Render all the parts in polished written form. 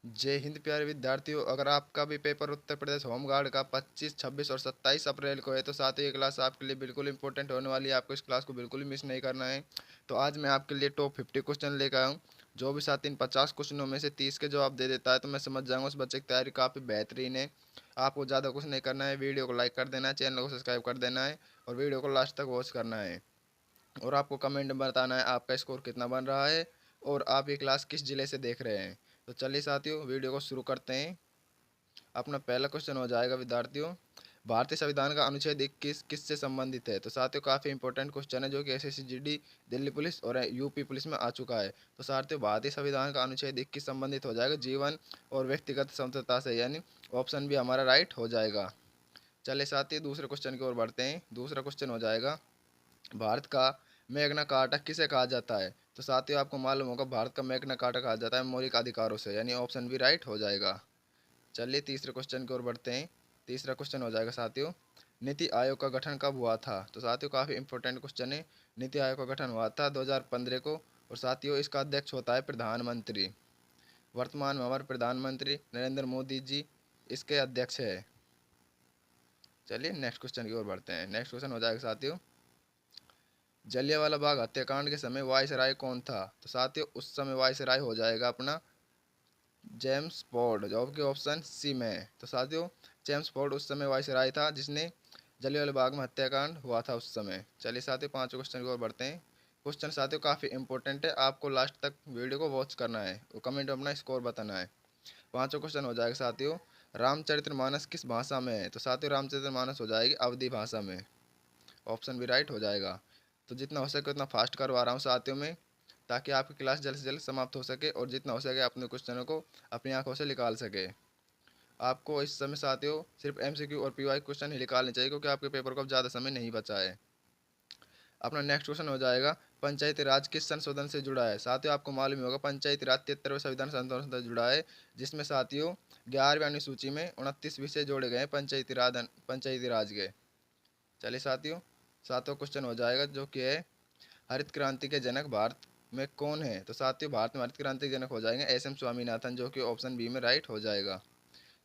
जय हिंद प्यारे विद्यार्थियों। अगर आपका भी paper Uttar Pradesh home guard का 25, 26 और 27 अप्रैल को है तो साथ ही ये क्लास आपके लिए बिल्कुल इंपॉर्टेंट होने वाली है। आपको इस क्लास को बिल्कुल मिस नहीं करना है। तो आज मैं आपके लिए टॉप 50 क्वेश्चन लेकर आया हूँ। जो भी साथ इन 50 क्वेश्चनों में से 30 के जवाब दे देता है तो मैं समझ जाऊँगा उस बच्चे की तैयारी काफ़ी बेहतरीन है। आपको ज़्यादा कुछ नहीं करना है, वीडियो को लाइक कर देना है, चैनल को सब्सक्राइब कर देना है और वीडियो को लास्ट तक वॉच करना है। और आपको कमेंट में बताना है आपका स्कोर कितना बन रहा है और आप ये क्लास किस ज़िले से देख रहे हैं। तो चलिए साथियों, वीडियो को शुरू करते हैं। अपना पहला क्वेश्चन हो जाएगा विद्यार्थियों, भारतीय संविधान का अनुच्छेद 21 किससे संबंधित है। तो साथियों काफ़ी इंपॉर्टेंट क्वेश्चन है जो कि एसएससी जीडी, दिल्ली पुलिस और यूपी पुलिस में आ चुका है। तो साथियों भारतीय संविधान का अनुच्छेद 21 संबंधित हो जाएगा जीवन और व्यक्तिगत स्वतंत्रता से, यानी ऑप्शन भी हमारा राइट हो जाएगा। चलिए साथियों दूसरे क्वेश्चन की ओर बढ़ते हैं। दूसरा क्वेश्चन हो जाएगा, भारत का मैग्ना कार्टा किसे कहा जाता है। तो साथियों आपको मालूम होगा भारत का मैग्ना कार्टा कहा जाता है मौलिक अधिकारों से, यानी ऑप्शन भी राइट हो जाएगा। चलिए तीसरे क्वेश्चन की ओर बढ़ते हैं। तीसरा क्वेश्चन हो जाएगा साथियों, नीति आयोग का गठन कब हुआ था। तो साथियों काफ़ी इंपॉर्टेंट क्वेश्चन है। नीति आयोग का गठन हुआ था 2015 को और साथियों इसका अध्यक्ष होता है प्रधानमंत्री। वर्तमान में हमारे प्रधानमंत्री नरेंद्र मोदी जी इसके अध्यक्ष है। चलिए नेक्स्ट क्वेश्चन की ओर बढ़ते हैं। नेक्स्ट क्वेश्चन हो जाएगा साथियों, जलियांवाला बाग हत्याकांड के समय वायसराय कौन था। तो साथियों उस समय वायसराय हो जाएगा अपना जेम्स फोर्ड, जो कि ऑप्शन सी में है। तो साथियों जेम्स फोर्ड उस समय वायसराय था जिसने जलियांवाला बाग में हत्याकांड हुआ था उस समय। चलिए साथियों पांचवें क्वेश्चन की ओर बढ़ते हैं। क्वेश्चन साथियों काफ़ी इंपॉर्टेंट है, आपको लास्ट तक वीडियो को वॉच करना है और कमेंट में अपना स्कोर बताना है। पांचवा क्वेश्चन हो जाएगा साथियों, रामचरितमानस किस भाषा में है। तो साथियों रामचरितमानस हो जाएगी अवधी भाषा में। ऑप्शन भी राइट हो जाएगा। तो जितना हो सके उतना फास्ट करवा रहा हूँ साथियों में, ताकि आपकी क्लास जल्द से जल्द समाप्त हो सके और जितना हो सके अपने क्वेश्चनों को अपनी आंखों से निकाल सके। आपको इस समय साथियों सिर्फ एमसीक्यू और पीवाई क्वेश्चन ही निकालने चाहिए क्योंकि आपके पेपर को अब ज़्यादा समय नहीं बचा है। अपना नेक्स्ट क्वेश्चन हो जाएगा, पंचायती राज किस संशोधन से जुड़ा है। साथियों आपको मालूम ही होगा पंचायती राज 73वें संविधान संशोधन से जुड़ा है, जिसमें साथियों 11वीं अनुसूची में 29 विषय जोड़े गए हैं पंचायती राज के। चलिए साथियों सातवां क्वेश्चन हो जाएगा जो कि है, हरित क्रांति के जनक भारत में कौन है। तो साथियों भारत में हरित क्रांति के जनक हो जाएंगे एस एम स्वामीनाथन, जो कि ऑप्शन बी में राइट हो जाएगा।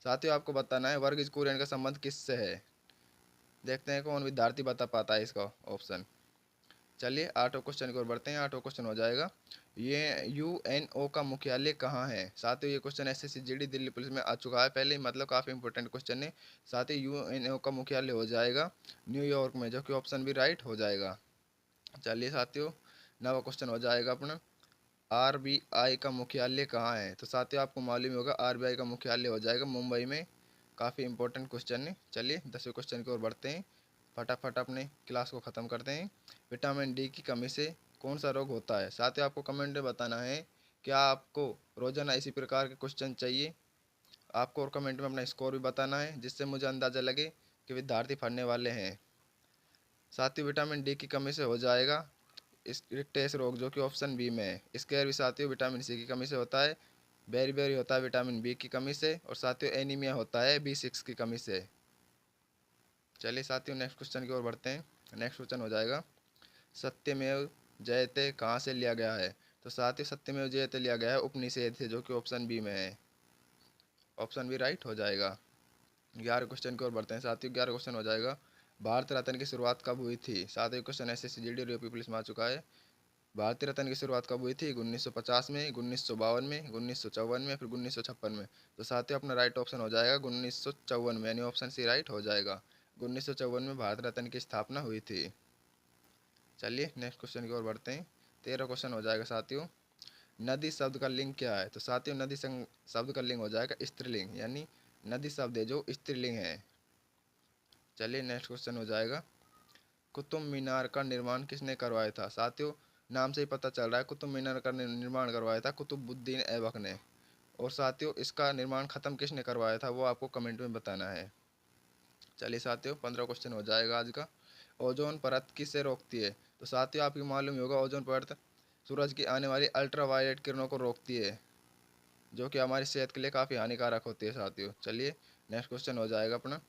साथियों आपको बताना है वर्गीज कुरियन का संबंध किससे है। देखते हैं कौन विद्यार्थी बता पाता है इसका ऑप्शन। चलिए आठवें क्वेश्चन की ओर बढ़ते हैं। आठवां क्वेश्चन हो जाएगा, ये यूएनओ का मुख्यालय कहाँ है। साथियों ये question SSC GD Delhi police में आ चुका है पहले, मतलब काफ़ी इंपॉर्टेंट क्वेश्चन है। साथियों यूएनओ का मुख्यालय हो जाएगा न्यूयॉर्क में, जो कि ऑप्शन भी राइट हो जाएगा। चलिए साथियों नवा क्वेश्चन हो जाएगा अपना, आरबीआई का मुख्यालय कहाँ है। तो साथियों आपको मालूम ही होगा आरबीआई का मुख्यालय हो जाएगा मुंबई में। काफ़ी इंपॉर्टेंट क्वेश्चन है। चलिए 10वें क्वेश्चन की ओर बढ़ते हैं, फटाफट अपने क्लास को ख़त्म करते हैं। विटामिन डी की कमी से कौन सा रोग होता है। साथियों आपको कमेंट में बताना है क्या आपको रोजाना इसी प्रकार के क्वेश्चन चाहिए। आपको और कमेंट में अपना स्कोर भी बताना है जिससे मुझे अंदाज़ा लगे कि विद्यार्थी पढ़ने वाले हैं। साथियों विटामिन डी की कमी से हो जाएगा स्क्रिप्टेस रोग, जो कि ऑप्शन बी में है। इसके भी साथियों विटामिन सी की कमी से होता है, बेरी बेरी होता है विटामिन बी की कमी से, और साथियों एनीमिया होता है B6 की कमी से। चलिए साथियों नेक्स्ट क्वेश्चन की ओर बढ़ते हैं। नेक्स्ट क्वेश्चन हो जाएगा, सत्यमेव जयते कहाँ से लिया गया है। तो साथियों सत्यमेव जयते लिया गया है उपनिषेध से, जो कि ऑप्शन बी में है। ऑप्शन भी राइट हो जाएगा। 11 क्वेश्चन की ओर बढ़ते हैं साथियों। 11 क्वेश्चन हो जाएगा, भारत रत्न की शुरुआत कब हुई थी। साथियों क्वेश्चन एसएससी जीडी और यूपी पुलिस में आ चुका है। भारतीय रत्न की शुरुआत कब हुई थी, 1950 में, 1952 में, 1954 में, फिर 1956 में। तो साथियों अपना राइट ऑप्शन हो जाएगा 1954 में, यानी ऑप्शन सी राइट हो जाएगा। 1954 में भारत रत्न की स्थापना हुई थी। चलिए नेक्स्ट क्वेश्चन की ओर बढ़ते हैं। 13 क्वेश्चन हो जाएगा साथियों, नदी शब्द का लिंग क्या है। तो साथियों नदी शब्द का लिंग हो जाएगा स्त्रीलिंग, यानी नदी शब्द है जो स्त्रीलिंग है। चलिए नेक्स्ट क्वेश्चन हो जाएगा, कुतुब मीनार का निर्माण किसने करवाया था। साथियों नाम से ही पता चल रहा है कुतुब मीनार का निर्माण करवाया था कुतुबुद्दीन ऐबक ने। और साथियों इसका निर्माण खत्म किसने करवाया था वो आपको कमेंट में बताना है। चलिए साथियों 15 क्वेश्चन हो जाएगा आज का, ओजोन परत किसे रोकती है। तो साथियों आपको मालूम ही होगा ओजोन परत सूरज की आने वाली अल्ट्रावायलेट किरणों को रोकती है, जो कि हमारी सेहत के लिए काफ़ी हानिकारक होती है साथियों। चलिए नेक्स्ट क्वेश्चन हो जाएगा अपना,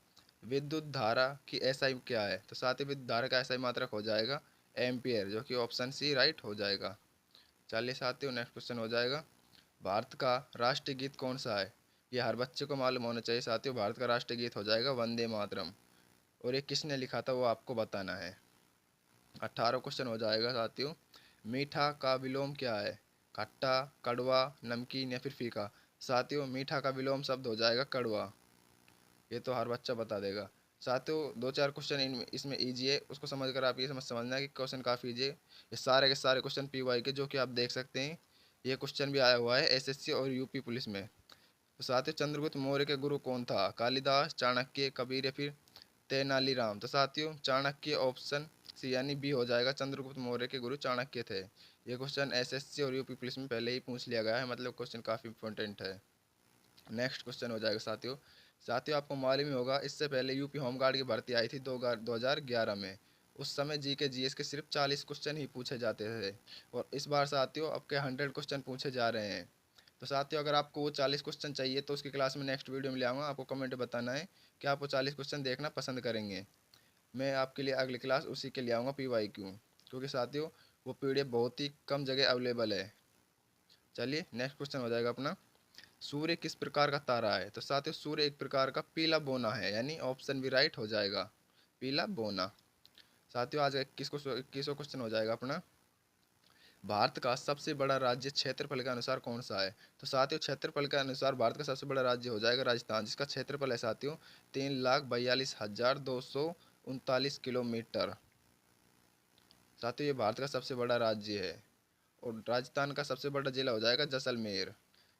विद्युत धारा की एसआई क्या है। तो साथियों विद्युत धारा का एसआई मात्रक हो जाएगा एम्पियर, जो कि ऑप्शन सी राइट हो जाएगा। चलिए साथियों नेक्स्ट क्वेश्चन हो जाएगा, भारत का राष्ट्रीय गीत कौन सा है? ये हर बच्चे को मालूम होना चाहिए साथियों। भारत का राष्ट्रीय गीत हो जाएगा वंदे मातरम। और ये किसने लिखा था वो आपको बताना है। 18 क्वेश्चन हो जाएगा साथियों। मीठा का विलोम क्या है? खट्टा, कड़वा, नमकीन या फिर फीका? साथियों मीठा का विलोम शब्द हो जाएगा कड़वा। ये तो हर बच्चा बता देगा। साथियों दो चार क्वेश्चन इसमें ईजी है, उसको समझ कर आप ये समझना है कि क्वेश्चन काफ़ी ईजी है। ये सारे के सारे क्वेश्चन PY के, जो कि आप देख सकते हैं। ये क्वेश्चन भी आया हुआ है SSC और UP पुलिस में। तो साथियों चंद्रगुप्त मौर्य के गुरु कौन था? कालिदास, चाणक्य, कबीर या फिर तेनालीराम? तो साथियों चाणक्य, ऑप्शन सी यानी बी हो जाएगा। चंद्रगुप्त मौर्य के गुरु चाणक्य थे। ये क्वेश्चन SSC और UP पुलिस में पहले ही पूछ लिया गया है, मतलब क्वेश्चन काफ़ी इंपॉर्टेंट है। नेक्स्ट क्वेश्चन हो जाएगा साथियों। साथियों आपको मालूम ही होगा, इससे पहले यूपी होमगार्ड की भर्ती आई थी 2011 में। उस समय GK GS के सिर्फ 40 क्वेश्चन ही पूछे जाते थे। और इस बार साथियों आपके 100 क्वेश्चन पूछे जा रहे हैं। तो साथियों अगर आपको वो 40 क्वेश्चन चाहिए तो उसकी क्लास में नेक्स्ट वीडियो में ले आऊँगा। आपको कमेंट बताना है कि आप वो 40 क्वेश्चन देखना पसंद करेंगे। मैं आपके लिए अगली क्लास उसी के लिए आऊँगा PYQ, क्योंकि साथियों वो PDF बहुत ही कम जगह अवेलेबल है। चलिए नेक्स्ट क्वेश्चन हो जाएगा अपना। सूर्य किस प्रकार का तारा है? तो साथियों सूर्य एक प्रकार का पीला बोना है, यानी ऑप्शन भी राइट हो जाएगा, पीला बोना। साथियों आज 21वां क्वेश्चन हो जाएगा अपना। भारत का सबसे बड़ा राज्य क्षेत्रफल के अनुसार कौन सा है? तो साथियों क्षेत्रफल के अनुसार भारत का सबसे बड़ा राज्य हो जाएगा राजस्थान, जिसका क्षेत्रफल है साथियों 3,42,239 किलोमीटर। साथियों ये भारत का सबसे बड़ा राज्य है। और राजस्थान का सबसे बड़ा जिला हो जाएगा जैसलमेर।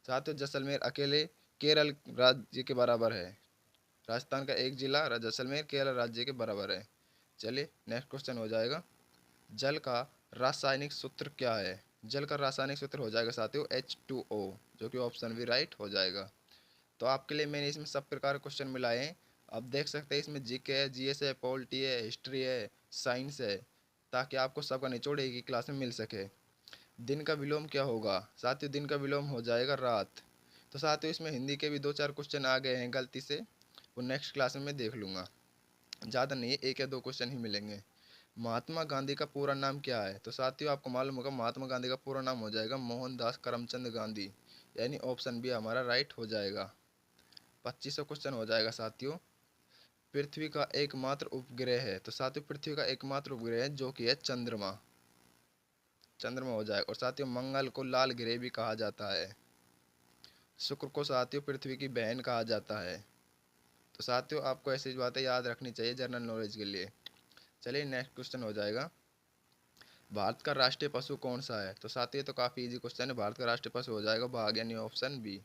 साथियों जैसलमेर अकेले केरल राज्य के बराबर है। राजस्थान का एक जिला जैसलमेर केरल राज्य के बराबर है। चलिए नेक्स्ट क्वेश्चन हो जाएगा। जल का रासायनिक सूत्र क्या है? जल का रासायनिक सूत्र हो जाएगा साथियों H2O, जो कि ऑप्शन भी राइट हो जाएगा। तो आपके लिए मैंने इसमें सब प्रकार के क्वेश्चन मिलाए हैं। आप देख सकते हैं इसमें GK है, GS है, पॉलिटी है, हिस्ट्री है, साइंस है, ताकि आपको सबका निचोड़ एक ही क्लास में मिल सके। दिन का विलोम क्या होगा? साथियों दिन का विलोम हो जाएगा रात। तो साथियों इसमें हिंदी के भी दो चार क्वेश्चन आ गए हैं गलती से, वो नेक्स्ट क्लास में मैं देख लूँगा। ज़्यादा नहीं, एक या दो क्वेश्चन ही मिलेंगे। महात्मा गांधी का पूरा नाम क्या है? तो साथियों आपको मालूम होगा महात्मा गांधी का पूरा नाम हो जाएगा मोहनदास करमचंद गांधी, यानी ऑप्शन बी हमारा राइट हो जाएगा। 25वां क्वेश्चन हो जाएगा साथियों। पृथ्वी का एकमात्र उपग्रह है? तो साथियों पृथ्वी का एकमात्र उपग्रह है जो कि है चंद्रमा। चंद्रमा हो जाएगा। और साथियों मंगल को लाल ग्रह भी कहा जाता है। शुक्र को साथियों पृथ्वी की बहन कहा जाता है। तो साथियों आपको ऐसी बातें याद रखनी चाहिए जनरल नॉलेज के लिए। चलिए नेक्स्ट क्वेश्चन हो जाएगा। भारत का राष्ट्रीय पशु कौन सा है? तो साथियों तो काफ़ी इजी क्वेश्चन है। भारत का राष्ट्रीय पशु हो जाएगा बाघ, यानी ऑप्शन बी।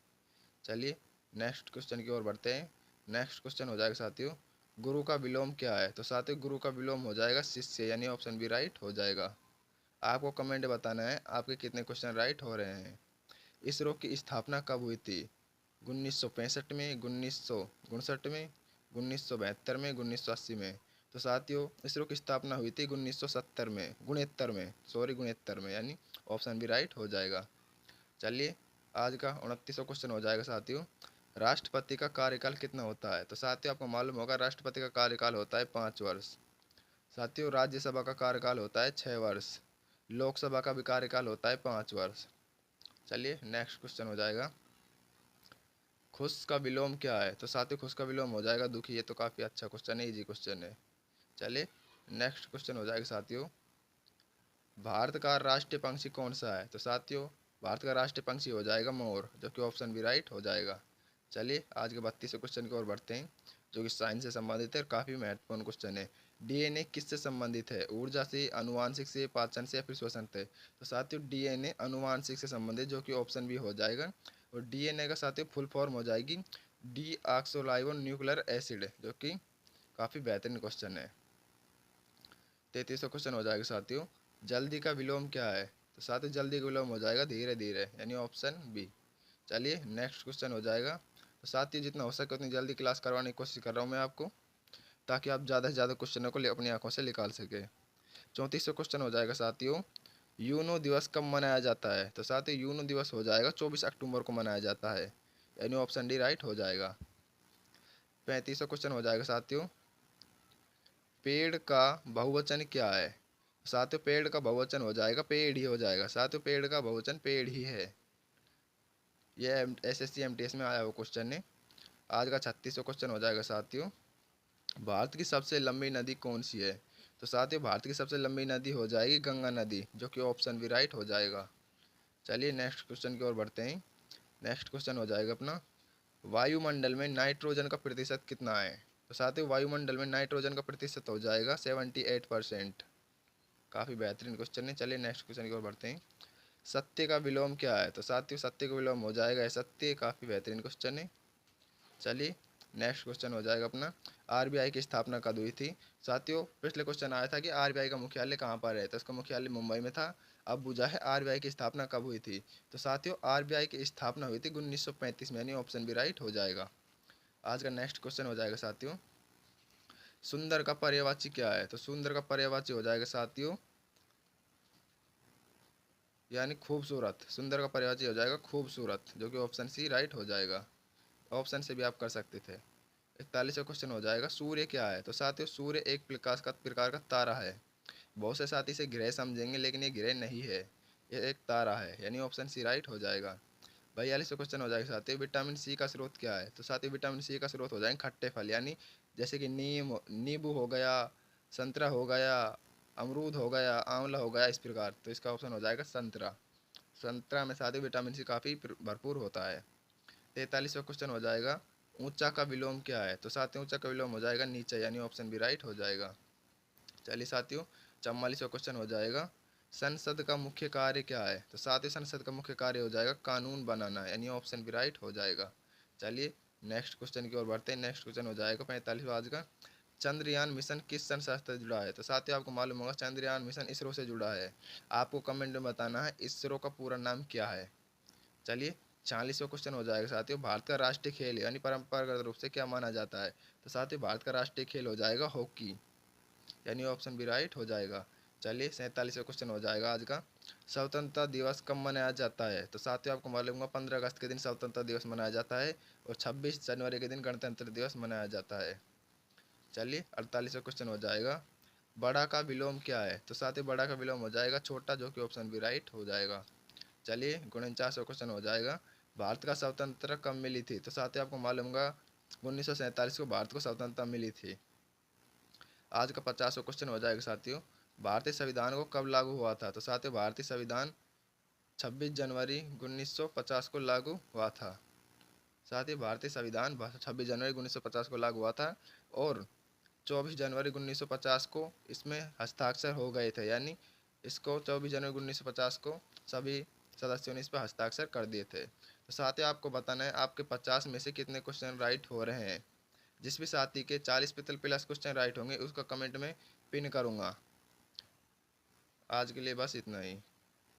चलिए नेक्स्ट क्वेश्चन की ओर बढ़ते हैं। नेक्स्ट क्वेश्चन हो जाएगा साथियों। गुरु का विलोम क्या है? तो साथियों गुरु का विलोम हो जाएगा शिष्य, यानी ऑप्शन बी राइट हो जाएगा। आपको कमेंट बताना है आपके कितने क्वेश्चन राइट हो रहे हैं। इसरो की स्थापना कब हुई थी? 1965 में, 1959 में, 1972 में, 1980 में? तो साथियों इसरो की स्थापना हुई थी 1970 में, गुणहत्तर में, यानी ऑप्शन भी राइट हो जाएगा। चलिए आज का 29वां क्वेश्चन हो जाएगा साथियों। राष्ट्रपति का कार्यकाल कितना होता है? तो साथियों आपको मालूम होगा राष्ट्रपति का कार्यकाल होता है 5 वर्ष। साथियों राज्यसभा का कार्यकाल होता है 6 वर्ष। लोकसभा का भी कार्यकाल होता है 5 वर्ष। चलिए नेक्स्ट क्वेश्चन हो जाएगा। खुश का विलोम क्या है? तो साथियों खुश का विलोम हो जाएगा दुखी। ये तो काफ़ी अच्छा क्वेश्चन है, इजी क्वेश्चन है। चलिए नेक्स्ट क्वेश्चन हो जाएगा साथियों। भारत का राष्ट्रीय पंछी कौन सा है? तो साथियों भारत का राष्ट्रीय पंछी हो जाएगा मोर, जो कि ऑप्शन भी राइट हो जाएगा। चलिए आज के 32वें क्वेश्चन की ओर बढ़ते हैं, जो कि साइंस से संबंधित है, काफ़ी महत्वपूर्ण क्वेश्चन है। DNA किससे संबंधित है? ऊर्जा से, आनुवांशिक से, पाचन से या फिर श्वसन से? तो साथियों DNA आनुवांशिक से संबंधित, जो कि ऑप्शन भी हो जाएगा। और DNA का साथियों फुल फॉर्म हो जाएगी डीऑक्सोराइबो न्यूक्लियर एसिड, जो कि काफ़ी बेहतरीन क्वेश्चन है। 33वां क्वेश्चन हो जाएगा साथियों। जल्दी का विलोम क्या है? तो साथियों जल्दी का विलोम हो जाएगा धीरे धीरे, यानी ऑप्शन बी। चलिए नेक्स्ट क्वेश्चन हो जाएगा। तो साथियों जितना हो सके उतनी जल्दी क्लास करवाने की कोशिश कर रहा हूँ मैं आपको, ताकि आप ज़्यादा से ज़्यादा क्वेश्चनों को अपनी आंखों से निकाल सके। 34वां क्वेश्चन हो जाएगा साथियों। यूनो दिवस कब मनाया जाता है? तो साथियों यूनो दिवस हो जाएगा 24 अक्टूबर को मनाया जाता है, यानी ऑप्शन डी राइट हो जाएगा। 35वां क्वेश्चन हो जाएगा साथियों। पेड़ का बहुवचन क्या है? साथियों पेड़ का बहुवचन हो जाएगा पेड़ ही हो जाएगा। साथियों पेड़ का बहुवचन पेड़ ही है। ये SSC MTS में आया हुआ क्वेश्चन है। आज का 36वां क्वेश्चन हो जाएगा साथियों, भारत की सबसे लंबी नदी कौन सी है? तो साथियों भारत की सबसे लंबी नदी हो जाएगी गंगा नदी, जो कि ऑप्शन भी राइट हो जाएगा। चलिए नेक्स्ट क्वेश्चन की ओर बढ़ते हैं। नेक्स्ट क्वेश्चन हो जाएगा अपना, वायुमंडल में नाइट्रोजन का प्रतिशत कितना है? तो साथियों वायुमंडल में नाइट्रोजन का प्रतिशत हो जाएगा 78%। काफ़ी बेहतरीन क्वेश्चन है। चलिए नेक्स्ट क्वेश्चन की ओर बढ़ते हैं। सत्य का विलोम क्या है? तो साथियों सत्य का विलोम हो जाएगा असत्य। काफ़ी बेहतरीन क्वेश्चन है। चलिए नेक्स्ट क्वेश्चन हो जाएगा अपना, आरबीआई की स्थापना कब हुई थी? साथियों पिछले क्वेश्चन आया था कि आरबीआई का मुख्यालय कहाँ पर है, तो इसका मुख्यालय मुंबई में था। अब पूछा है आरबीआई की स्थापना कब हुई थी? तो साथियों आरबीआई की स्थापना हुई थी 1935 में, यानी ऑप्शन भी राइट हो जाएगा। आज का नेक्स्ट क्वेश्चन हो जाएगा साथियों, सुंदर का पर्यायवाची क्या है? तो सुंदर का पर्यायवाची हो जाएगा साथियों यानी खूबसूरत। सुंदर का पर्यायवाची हो जाएगा खूबसूरत, जो कि ऑप्शन सी राइट हो जाएगा। ऑप्शन से भी आप कर सकते थे। 41वां क्वेश्चन हो जाएगा, सूर्य क्या है? तो साथियों सूर्य एक प्रकार का तारा है। बहुत से साथी इसे ग्रह समझेंगे, लेकिन ये ग्रह नहीं है, ये एक तारा है, यानी ऑप्शन सी राइट हो जाएगा। 42वां क्वेश्चन हो जाएगा साथियों, विटामिन सी का स्रोत क्या है? तो साथियों विटामिन सी का स्रोत हो जाएंगे खट्टे फल, यानी जैसे कि नींबू हो गया, संतरा हो गया, अमरूद हो गया, आंवला हो गया, इस प्रकार। तो इसका ऑप्शन हो जाएगा संतरा। संतरा में साथियों विटामिन सी काफ़ी भरपूर होता है। 43वां क्वेश्चन हो जाएगा, ऊंचा का विलोम क्या है? तो साथियों ऊंचा का विलोम हो जाएगा नीचा, यानी ऑप्शन भी राइट हो जाएगा। चलिए साथियों 44वां क्वेश्चन हो जाएगा, संसद का मुख्य कार्य क्या है? तो साथियों संसद का मुख्य कार्य हो जाएगा कानून बनाना, यानी ऑप्शन भी राइट हो जाएगा। चलिए नेक्स्ट क्वेश्चन की ओर बढ़ते हैं। नेक्स्ट क्वेश्चन हो जाएगा 45वां आज का, चंद्रयान मिशन किस संस्था से जुड़ा है? तो साथियों आपको मालूम होगा चंद्रयान मिशन इसरो से जुड़ा है। आपको कमेंट में बताना है इसरो का पूरा नाम क्या है। चलिए 46वां क्वेश्चन हो जाएगा साथियों, भारत का राष्ट्रीय खेल यानी परंपरागत रूप से क्या माना जाता है? तो साथियों भारत का राष्ट्रीय खेल हो जाएगा हॉकी, यानी ऑप्शन भी राइट हो जाएगा। चलिए 47वां क्वेश्चन हो जाएगा आज का, स्वतंत्रता दिवस कब मनाया जाता है? तो साथियों आपको मालूम होगा 15 अगस्त के दिन स्वतंत्रता दिवस मनाया जाता है, और 26 जनवरी के दिन गणतंत्र दिवस मनाया जाता है। चलिए 48वां क्वेश्चन हो जाएगा, बड़ा का विलोम क्या है? तो साथियों बड़ा का विलोम हो जाएगा छोटा, जो कि ऑप्शन भी राइट हो जाएगा। चलिए 49वां क्वेश्चन हो जाएगा, भारत का स्वतंत्रता कब मिली थी? तो साथियों आपको मालूम होगा 1947 को भारत को स्वतंत्रता मिली थी। आज का 50वां क्वेश्चन हो जाएगा साथियों, भारतीय संविधान को कब लागू हुआ था? तो साथियों भारतीय संविधान 26 जनवरी 1950 को लागू हुआ था। साथियों भारतीय संविधान 26 जनवरी 1950 को लागू हुआ था, और 24 जनवरी 1950 को इसमें हस्ताक्षर हो गए थे, यानी इसको 24 जनवरी 1950 को सभी सदस्यों ने इस पर हस्ताक्षर कर दिए थे। तो साथियों आपको बताना है आपके 50 में से कितने क्वेश्चन राइट हो रहे हैं। जिस भी साथी के 40 प्लस क्वेश्चन राइट होंगे उसका कमेंट में पिन करूँगा। आज के लिए बस इतना ही।